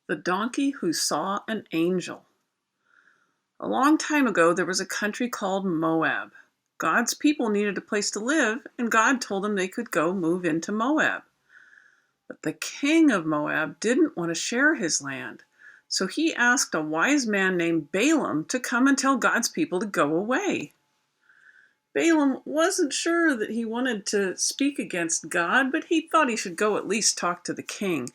The donkey who saw an angel. A long time ago, there was a country called Moab. God's people needed a place to live, and God told them they could go move into Moab. But the king of Moab didn't want to share his land, so he asked a wise man named Balaam to come and tell God's people to go away. Balaam wasn't sure that he wanted to speak against God, but he thought he should go at least talk to the king.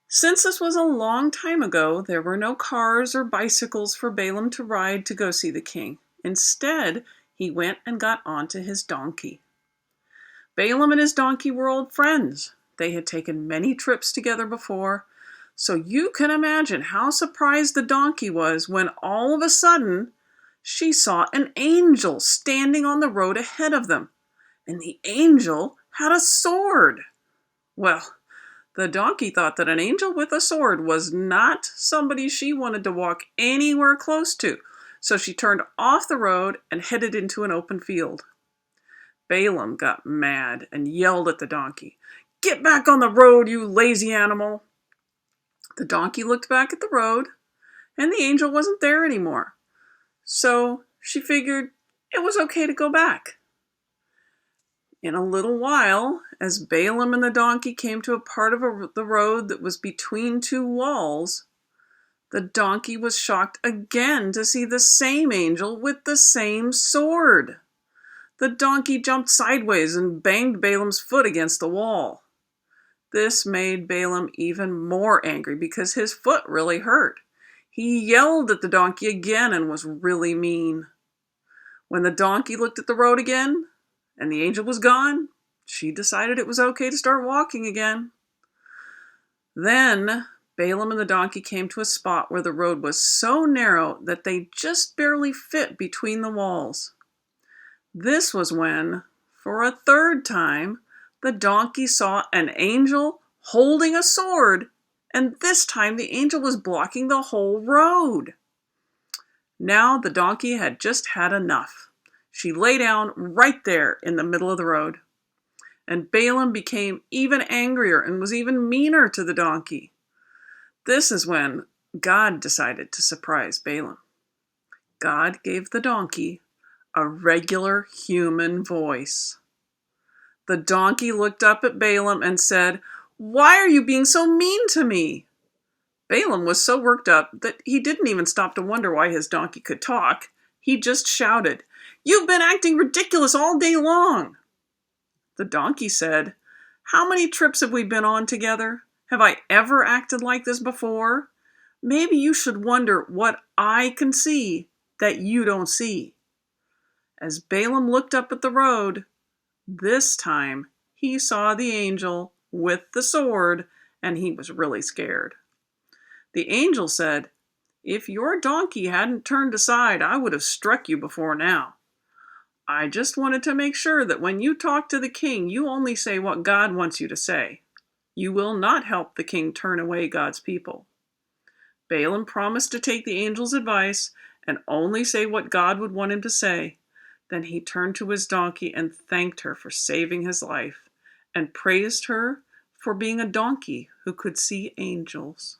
Since this was a long time ago, there were no cars or bicycles for Balaam to ride to go see the king. Instead, he went and got onto his donkey. Balaam and his donkey were old friends. They had taken many trips together before, so you can imagine how surprised the donkey was when all of a sudden she saw an angel standing on the road ahead of them, and the angel had a sword. Well, the donkey thought that an angel with a sword was not somebody she wanted to walk anywhere close to, so she turned off the road and headed into an open field. Balaam got mad and yelled at the donkey, "Get back on the road, you lazy animal!" The donkey looked back at the road, and the angel wasn't there anymore, so she figured it was okay to go back. In a little while, as Balaam and the donkey came to a part of the road that was between two walls, the donkey was shocked again to see the same angel with the same sword. The donkey jumped sideways and banged Balaam's foot against the wall. This made Balaam even more angry because his foot really hurt. He yelled at the donkey again and was really mean. When the donkey looked at the road again, and the angel was gone, she decided it was okay to start walking again. Then Balaam and the donkey came to a spot where the road was so narrow that they just barely fit between the walls. This was when, for a third time, the donkey saw an angel holding a sword, and this time the angel was blocking the whole road. Now the donkey had just had enough. She lay down right there in the middle of the road. And Balaam became even angrier and was even meaner to the donkey. This is when God decided to surprise Balaam. God gave the donkey a regular human voice. The donkey looked up at Balaam and said, "Why are you being so mean to me?" Balaam was so worked up that he didn't even stop to wonder why his donkey could talk. He just shouted, "You've been acting ridiculous all day long." The donkey said, "How many trips have we been on together? Have I ever acted like this before? Maybe you should wonder what I can see that you don't see." As Balaam looked up at the road, this time he saw the angel with the sword, and he was really scared. The angel said, "If your donkey hadn't turned aside, I would have struck you before now. I just wanted to make sure that when you talk to the king, you only say what God wants you to say. You will not help the king turn away God's people." Balaam promised to take the angel's advice and only say what God would want him to say. Then he turned to his donkey and thanked her for saving his life and praised her for being a donkey who could see angels.